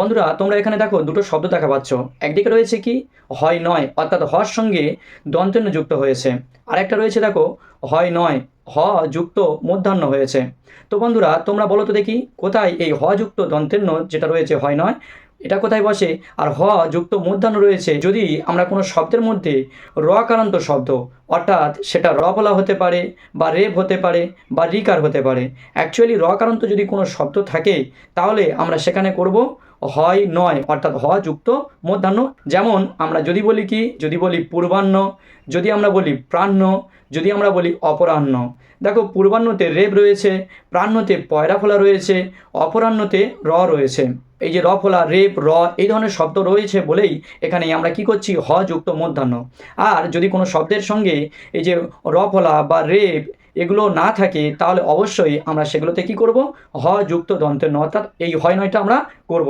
বন্ধুরা তোমরা এখানে দেখো দুটো শব্দ দেখা পাচ্ছ। একদিকে রয়েছে কি হয় নয়, অর্থাৎ হর সঙ্গে দন্তেন্য যুক্ত হয়েছে। আর একটা রয়েছে দেখো হয় নয়, হ যুক্ত মূর্ধন্য হয়েছে। তো বন্ধুরা তোমরা বলো তো দেখি কোথায় এই হ যুক্ত দন্তেন্য যেটা রয়েছে হয় নয়, এটা কোথায় বসে? আর হ যুক্ত মূর্ধন্য রয়েছে যদি আমরা কোনো শব্দের মধ্যে রকারান্ত শব্দ, অর্থাৎ সেটা র বলা হতে পারে বা রেপ হতে পারে বা রিকার হতে পারে। অ্যাকচুয়ালি রকারান্ত যদি কোনো শব্দ থাকে তাহলে আমরা সেখানে করব হয় নয়, অর্থাৎ হ যুক্ত মূর্ধন্য। যেমন আমরা যদি বলি কি, যদি বলি পূর্বাহ্ন, যদি আমরা বলি প্রাহ্ন, যদি আমরা বলি অপরাহ্ন। দেখো পূর্বাহ্নতে রেপ রয়েছে, প্রাহ্নতে পয়রা ফোলা রয়েছে, অপরাহ্নতে র রয়েছে। এই যে র ফোলা, রেপ, র এই ধরনের শব্দ রয়েছে বলেই এখানে আমরা কি করছি হ যুক্ত মূর্ধন্য। আর যদি কোনো শব্দের সঙ্গে এই যে র ফোলা বা রেপ এগুলো না থাকে তাহলে অবশ্যই আমরা সেগুলোতে কি করব হ যুক্ত দন্তেন্য, অর্থাৎ এই হয় নয়টা আমরা করব।